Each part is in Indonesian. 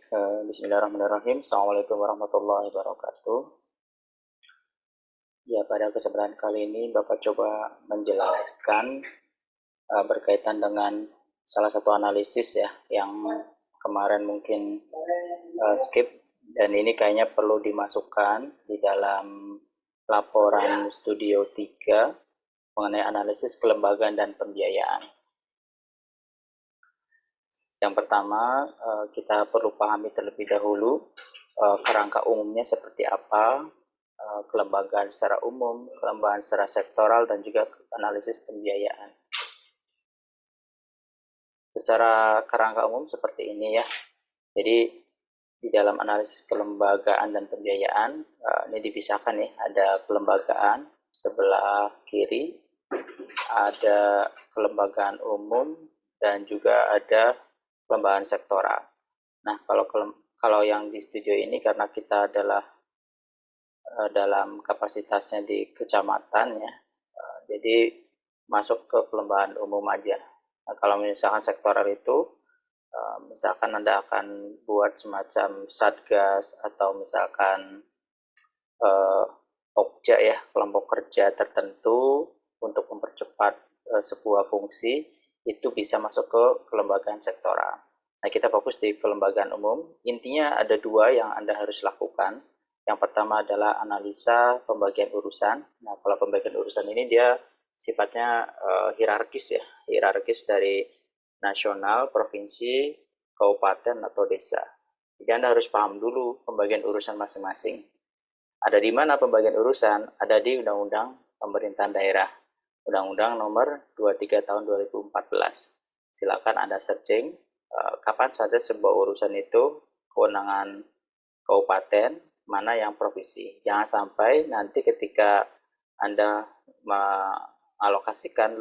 Bismillahirrahmanirrahim. Assalamualaikum warahmatullahi wabarakatuh. Ya, pada kesempatan kali ini Bapak coba menjelaskan berkaitan dengan salah satu analisis ya yang kemarin mungkin skip, dan ini kayaknya perlu dimasukkan di dalam laporan studio 3 mengenai analisis kelembagaan dan pembiayaan. Yang pertama, kita perlu pahami terlebih dahulu kerangka umumnya seperti apa, kelembagaan secara umum, kelembagaan secara sektoral, dan juga analisis pembiayaan. Secara kerangka umum seperti ini ya. Jadi di dalam analisis kelembagaan dan pembiayaan, ini dipisahkan nih, ada kelembagaan sebelah kiri, ada kelembagaan umum, dan juga ada kelembagaan sektoral. Nah, kalau yang di studio ini karena kita adalah dalam kapasitasnya di kecamatan ya, jadi masuk ke kelembagaan umum aja. Nah, kalau misalkan sektoral itu, misalkan Anda akan buat semacam satgas atau misalkan pokja ya, kelompok kerja tertentu untuk mempercepat sebuah fungsi, itu bisa masuk ke kelembagaan sektoral. Nah, kita fokus di kelembagaan umum. Intinya ada dua yang Anda harus lakukan. Yang pertama adalah analisa pembagian urusan. Nah, kalau pembagian urusan ini dia sifatnya hierarkis ya, hierarkis dari nasional, provinsi, kabupaten, atau desa. Jadi Anda harus paham dulu pembagian urusan masing-masing. Ada di mana pembagian urusan? Ada di Undang-Undang Pemerintahan Daerah. Undang-Undang nomor 23 tahun 2014. Silakan Anda searching kapan saja sebuah urusan itu kewenangan kabupaten, mana yang provinsi. Jangan sampai nanti ketika Anda mengalokasikan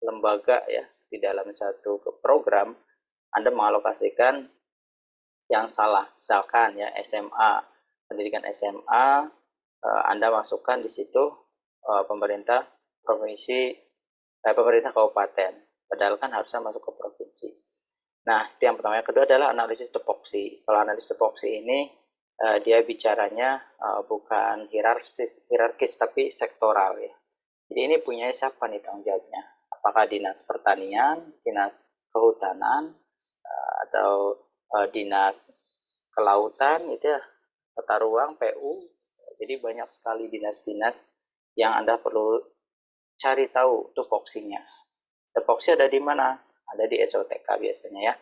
lembaga ya di dalam satu program, Anda mengalokasikan yang salah. Misalkan ya SMA, pendidikan SMA, Anda masukkan di situ pemerintah provinsi, pemerintah kabupaten, padahal kan harusnya masuk ke provinsi. Nah, itu yang pertama. Yang kedua adalah analisis tupoksi. Kalau analisis tupoksi ini dia bicaranya bukan hierarkis tapi sektoral ya. Jadi ini punya siapa nih tanggung jawabnya? Apakah dinas pertanian, dinas kehutanan, atau dinas kelautan gitu ya, tata ruang, PU. Jadi banyak sekali dinas-dinas yang Anda perlu cari tahu tupoksinya. Tupoksi ada di mana? Ada di SOTK biasanya ya.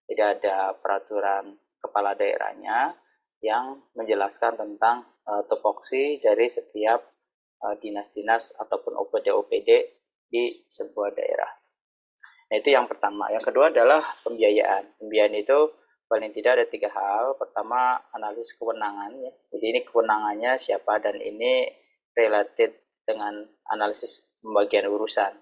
Jadi ada peraturan kepala daerahnya yang menjelaskan tentang tupoksi dari setiap dinas-dinas ataupun OPD-OPD di sebuah daerah. Nah, itu yang pertama. Yang kedua adalah pembiayaan. Pembiayaan itu paling tidak ada 3 hal. Pertama, analisis kewenangan ya. Jadi ini kewenangannya siapa, dan ini related dengan analisis pembagian urusan.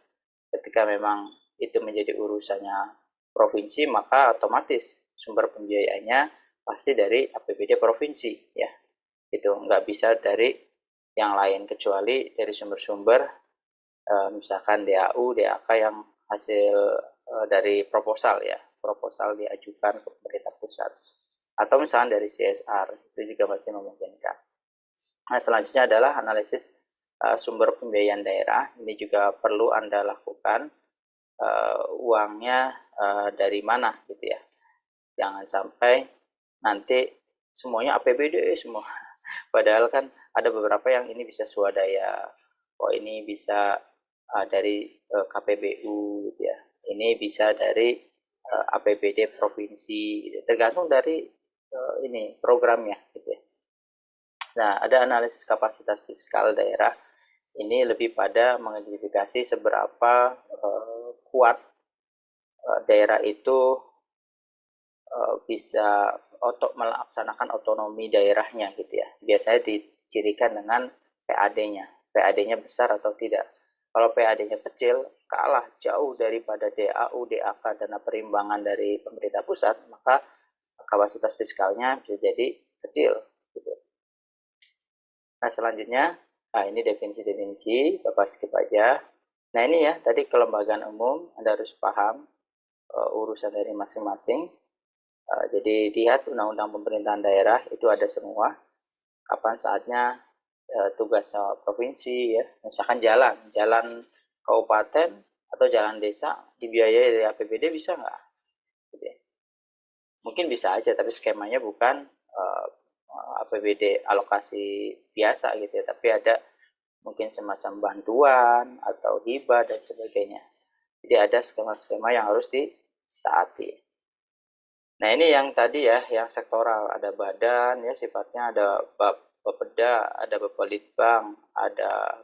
Ketika memang itu menjadi urusannya provinsi, maka otomatis sumber pembiayaannya pasti dari APBD provinsi ya. Itu nggak bisa dari yang lain, kecuali dari sumber-sumber misalkan DAU, DAK yang hasil dari proposal ya, proposal diajukan ke pemerintah pusat, atau misalkan dari CSR, itu juga masih memungkinkan. Nah, selanjutnya adalah analisis sumber pembiayaan daerah. Ini juga perlu Anda lakukan, uangnya dari mana gitu ya. Jangan sampai nanti semuanya APBD semua. Padahal kan ada beberapa yang ini bisa swadaya. Oh, ini bisa dari KPBU gitu ya. Ini bisa dari APBD provinsi, gitu. Tergantung dari ini programnya gitu ya. Nah, ada analisis kapasitas fiskal daerah. Ini lebih pada mengidentifikasi seberapa kuat daerah itu bisa melaksanakan otonomi daerahnya gitu ya. Biasanya dicirikan dengan PAD-nya. PAD-nya besar atau tidak. Kalau PAD-nya kecil, kalah jauh daripada DAU, DAK, dana perimbangan dari pemerintah pusat, maka kapasitas fiskalnya bisa jadi kecil. Gitu. Nah, selanjutnya, ini definisi-definisi, Bapak skip aja. Nah, ini ya, tadi kelembagaan umum, Anda harus paham urusan dari masing-masing. Jadi lihat undang-undang pemerintahan daerah itu ada semua. Kapan saatnya tugas provinsi ya, misalkan jalan kabupaten atau jalan desa dibiayai dari APBD bisa nggak? Gitu ya. Mungkin bisa aja, tapi skemanya bukan APBD alokasi biasa gitu ya, tapi ada mungkin semacam bantuan atau hibah dan sebagainya. Jadi ada skema-skema yang harus ditaati. Nah ini yang tadi ya, yang sektoral, ada badan ya sifatnya, ada Bapeda, ada Bapelitbang, ada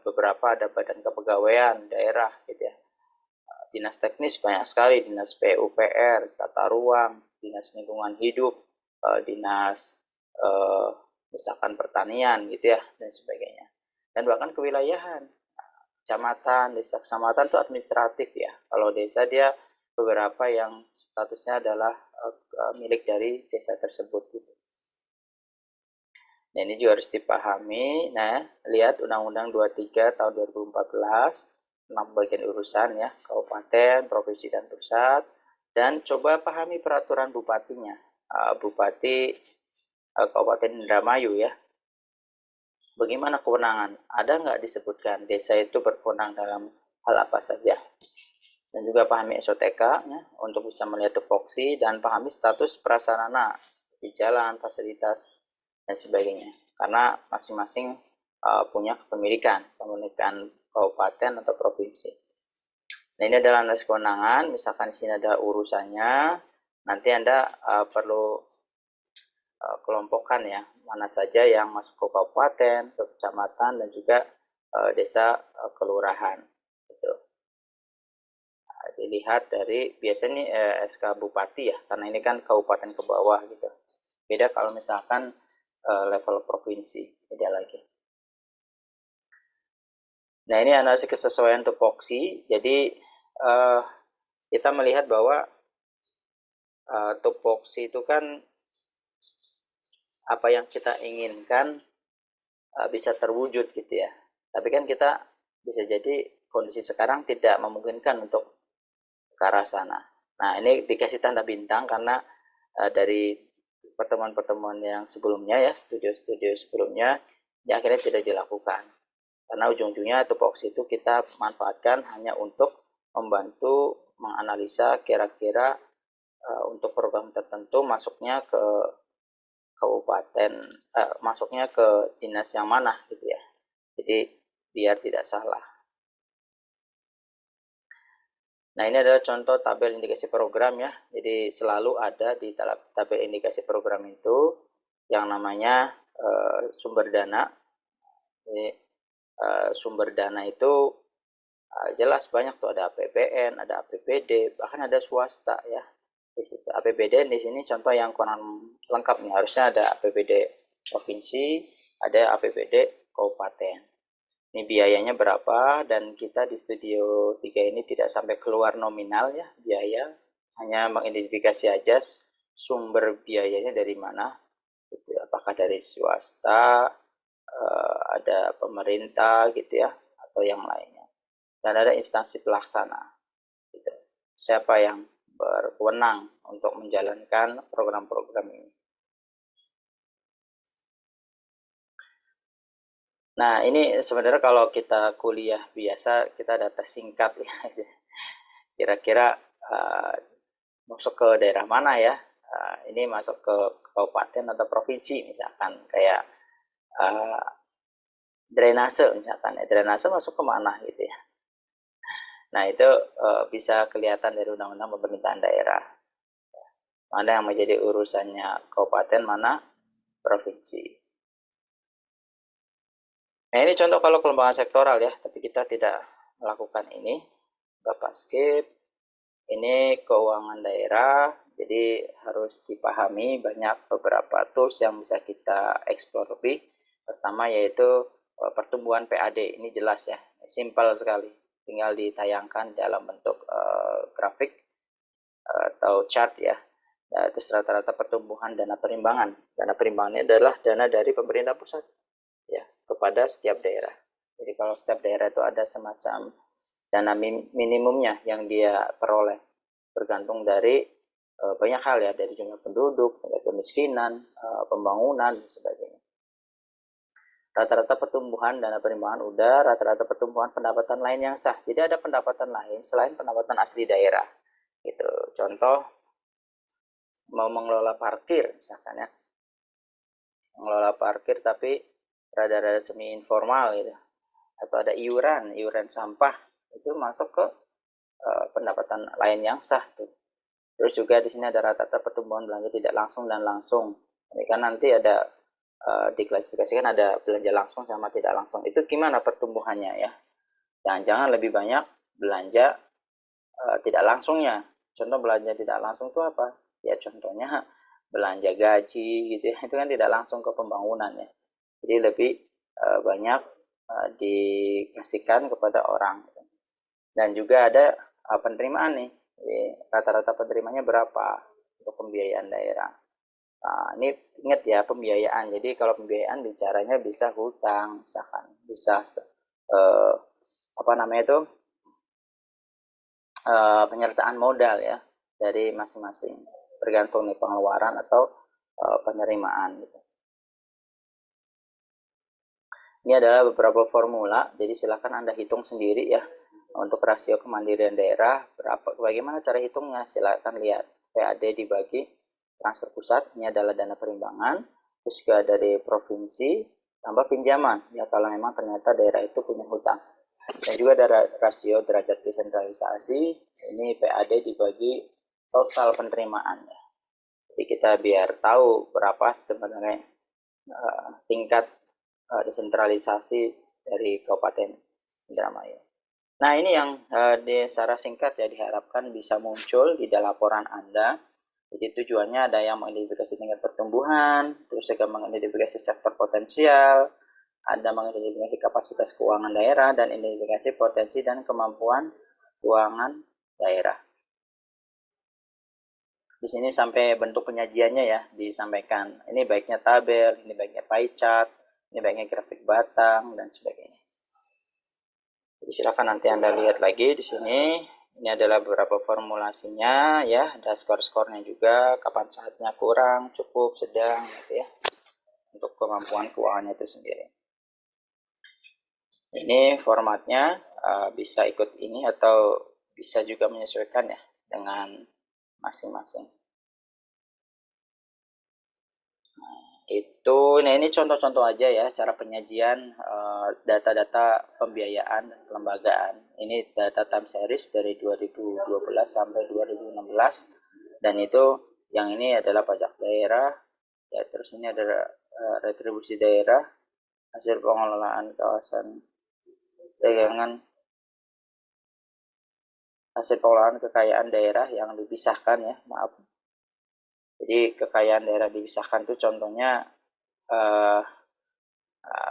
badan kepegawaian daerah gitu ya. Dinas teknis banyak sekali, dinas PUPR, tata ruang, dinas lingkungan hidup, dinas misalkan pertanian gitu ya dan sebagainya. Dan bahkan kewilayahan, kecamatan, desa kecamatan itu administratif ya. Kalau desa dia beberapa yang statusnya adalah milik dari desa tersebut gitu. Nah, ini juga harus dipahami. Nah, lihat Undang-Undang 23 tahun 2014 tentang bagian urusan ya, kabupaten, provinsi dan pusat, dan coba pahami peraturan bupatinya. Bupati Kabupaten Indramayu ya. Bagaimana kewenangan? Ada nggak disebutkan desa itu berkewenang dalam hal apa saja? Dan juga pahami SOTK ya, untuk bisa melihat tupoksi dan pahami status prasarana di jalan, fasilitas, dan sebagainya. Karena masing-masing punya kepemilikan kabupaten atau provinsi. Nah ini adalah landas kewenangan, misalkan di sini ada urusannya, nanti Anda perlu kelompokkan ya, mana saja yang masuk ke kabupaten, ke kecamatan, dan juga desa kelurahan. Gitu. Nah, dilihat dari biasanya SK Bupati ya, karena ini kan kabupaten ke bawah gitu. Beda kalau misalkan level provinsi, beda lagi. Nah ini analisis kesesuaian tupoksi. Jadi kita melihat bahwa tupoksi itu kan apa yang kita inginkan bisa terwujud gitu ya. Tapi kan kita bisa jadi kondisi sekarang tidak memungkinkan untuk ke arah sana. Nah ini dikasih tanda bintang karena dari pertemuan-pertemuan yang sebelumnya ya, studio-studio sebelumnya, ya akhirnya tidak dilakukan. Karena ujung-ujungnya tupoksi itu kita manfaatkan hanya untuk membantu menganalisa kira-kira untuk program tertentu masuknya ke kabupaten, masuknya ke dinas yang mana gitu ya. Jadi biar tidak salah. Nah ini adalah contoh tabel indikasi program ya. Jadi selalu ada di tabel indikasi program itu yang namanya sumber dana. Jadi sumber dana itu jelas banyak tuh, ada APBN, ada APBD, bahkan ada swasta ya. Di situ APBD di sini contoh yang kurang lengkap nih, harusnya ada APBD provinsi, ada APBD kabupaten. Ini biayanya berapa, dan kita di studio 3 ini tidak sampai keluar nominal ya biaya, hanya mengidentifikasi aja sumber biayanya dari mana, gitu, apakah dari swasta, ada pemerintah gitu ya, atau yang lainnya. Dan ada instansi pelaksana. Gitu. Siapa yang berwenang untuk menjalankan program-program ini. Nah, ini sebenarnya kalau kita kuliah biasa, kita ada tes singkat ya. Kira-kira masuk ke daerah mana ya? Ini masuk ke kabupaten atau provinsi misalkan. Kayak drainase misalkan. Drainase masuk ke mana gitu ya. Nah, itu bisa kelihatan dari undang-undang pemerintahan daerah. Mana yang menjadi urusannya kabupaten, mana provinsi. Nah ini contoh kalau kelembagaan sektoral ya, tapi kita tidak melakukan ini. Bapak skip. Ini keuangan daerah, jadi harus dipahami banyak beberapa tools yang bisa kita explore lebih. Pertama yaitu pertumbuhan PAD, ini jelas ya, simple sekali. Tinggal ditayangkan dalam bentuk grafik atau chart ya. Nah, terus rata-rata pertumbuhan dana perimbangan. Dana perimbangan ini adalah dana dari pemerintah pusat ya kepada setiap daerah. Jadi kalau setiap daerah itu ada semacam dana minimumnya yang dia peroleh, bergantung dari banyak hal ya, dari jumlah penduduk, tingkat kemiskinan, pembangunan dan sebagainya. Rata-rata pertumbuhan dana penerimaan udah, rata-rata pertumbuhan pendapatan lain yang sah. Jadi ada pendapatan lain selain pendapatan asli daerah. Gitu. Contoh, mau mengelola parkir misalkan ya. Mengelola parkir tapi rada-rada semi informal gitu. Atau ada iuran sampah, itu masuk ke pendapatan lain yang sah tuh. Terus juga di sini ada rata-rata pertumbuhan belanja tidak langsung dan langsung. Ini kan nanti ada diklasifikasikan ada belanja langsung sama tidak langsung. Itu gimana pertumbuhannya ya? Jangan-jangan lebih banyak belanja tidak langsungnya. Contoh belanja tidak langsung itu apa? Ya contohnya belanja gaji gitu ya. Itu kan tidak langsung ke pembangunan ya. Jadi lebih banyak dikasihkan kepada orang. Dan juga ada penerimaan nih. Jadi rata-rata penerimanya berapa untuk pembiayaan daerah. Nah, ini ingat ya pembiayaan. Jadi kalau pembiayaan bicaranya bisa hutang, misalkan bisa apa namanya itu penyertaan modal ya dari masing-masing, tergantung nih pengeluaran atau penerimaan. Gitu. Ini adalah beberapa formula, jadi silakan Anda hitung sendiri ya untuk rasio kemandirian daerah. Bagaimana cara hitungnya? Silakan lihat PAD dibagi transfer pusat, ini adalah dana perimbangan, terus juga dari provinsi tambah pinjaman ya kalau memang ternyata daerah itu punya hutang. Dan juga ada rasio derajat desentralisasi, ini PAD dibagi total penerimaan ya. Jadi kita biar tahu berapa sebenarnya tingkat desentralisasi dari Kabupaten Indramayu. Nah ini yang secara singkat ya diharapkan bisa muncul di dalam laporan Anda. Jadi tujuannya ada yang mengidentifikasi tingkat pertumbuhan, terus juga mengidentifikasi sektor potensial, ada mengidentifikasi kapasitas keuangan daerah, dan identifikasi potensi dan kemampuan keuangan daerah. Di sini sampai bentuk penyajiannya ya disampaikan. Ini baiknya tabel, ini baiknya pie chart, ini baiknya grafik batang dan sebagainya. Jadi silakan nanti Anda lihat lagi di sini. Ini adalah beberapa formulasinya ya, ada skor-skornya juga, kapan saatnya kurang, cukup, sedang gitu ya. Untuk kemampuan keuangannya itu sendiri. Ini formatnya bisa ikut ini atau bisa juga menyesuaikan ya dengan masing-masing. Nah ini contoh-contoh aja ya cara penyajian data-data pembiayaan dan kelembagaan. Ini data time series dari 2012 sampai 2016 dan itu yang ini adalah pajak daerah ya, terus ini ada retribusi daerah, hasil pengelolaan kawasan dagangan, hasil pengelolaan kekayaan daerah yang dipisahkan ya, maaf. Jadi kekayaan daerah dipisahkan itu contohnya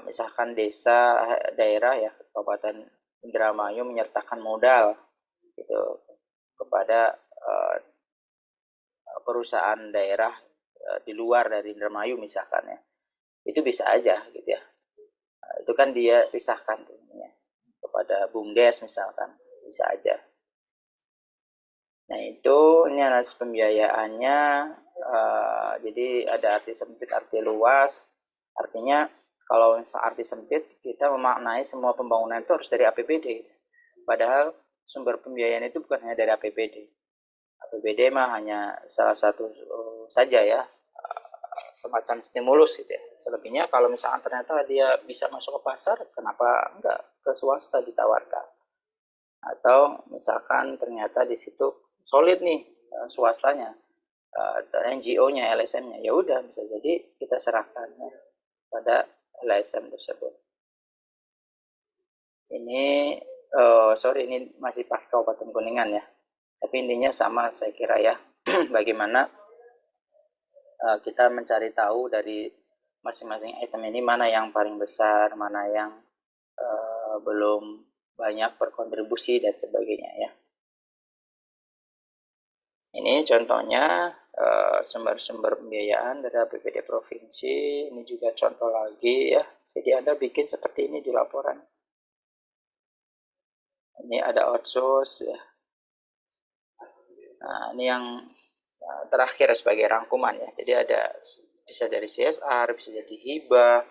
misalkan desa daerah ya Kabupaten Indramayu menyertakan modal gitu kepada perusahaan daerah di luar dari Indramayu misalkan ya, itu bisa aja gitu ya. Itu kan dia pisahkan ya, kepada BUMDes misalkan, bisa aja. Nah itu ini analisis pembiayaannya. Jadi ada arti sempit, arti luas. Artinya kalau arti sempit kita memaknai semua pembangunan itu harus dari APBD. Padahal sumber pembiayaan itu bukan hanya dari APBD. APBD mah hanya salah satu saja ya, semacam stimulus gitu ya. Selebihnya kalau misalkan ternyata dia bisa masuk ke pasar, kenapa enggak ke swasta ditawarkan? Atau misalkan ternyata di situ solid nih swastanya, NGO-nya, LSM-nya, ya udah bisa jadi kita serahkan ya, pada LSM tersebut. Ini ini masih pakai Kabupaten Kuningan ya, tapi intinya sama saya kira ya. Bagaimana kita mencari tahu dari masing-masing item ini mana yang paling besar, mana yang belum banyak berkontribusi dan sebagainya ya. Ini contohnya sumber-sumber pembiayaan dari APBD provinsi. Ini juga contoh lagi ya. Jadi Anda bikin seperti ini di laporan. Ini ada outsource ya. Nah, ini yang terakhir sebagai rangkuman ya. Jadi ada bisa dari CSR, bisa jadi hibah,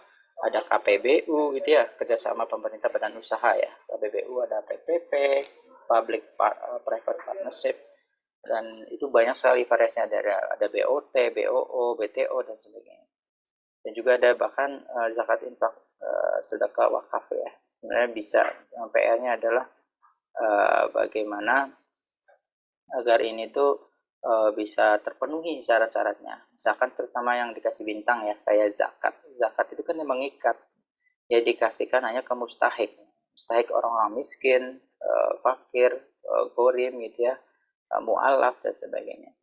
ada KPBU gitu ya, kerjasama pemerintah badan usaha ya. KPBU ada PPP, Public Private Partnership, dan itu banyak sekali variasinya, ada BOT, BOO, BTO dan sebagainya. Dan juga ada bahkan zakat infak, sedekah wakaf ya. Sebenarnya bisa, PR-nya adalah bagaimana agar ini tuh bisa terpenuhi syarat-syaratnya. Misalkan terutama yang dikasih bintang ya, kayak zakat. Zakat itu kan yang mengikat. Ya dikasihkan hanya ke mustahik. Mustahik orang-orang miskin, fakir, gorim gitu ya, mu'alaf dan sebagainya.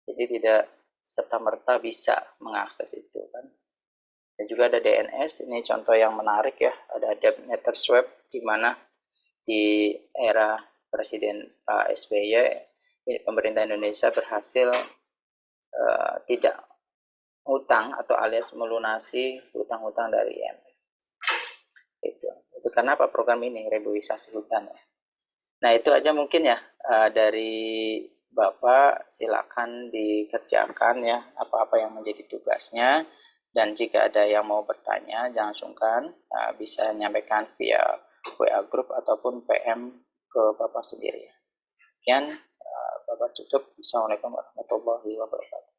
Jadi tidak serta-merta bisa mengakses itu kan. Dan juga ada DNS, ini contoh yang menarik ya. Ada Debt Netter Swap, di mana di era Presiden Pak SBY, pemerintah Indonesia berhasil tidak utang atau alias melunasi hutang-hutang dari IMF. Itu karena apa? Program ini reboisasi hutan ya. Nah itu aja mungkin ya dari Bapak, silakan dikerjakan ya apa-apa yang menjadi tugasnya, dan jika ada yang mau bertanya jangan sungkan, bisa nyampaikan via WA group ataupun PM ke Bapak sendiri. Sekian, Bapak tutup. Assalamualaikum warahmatullahi wabarakatuh.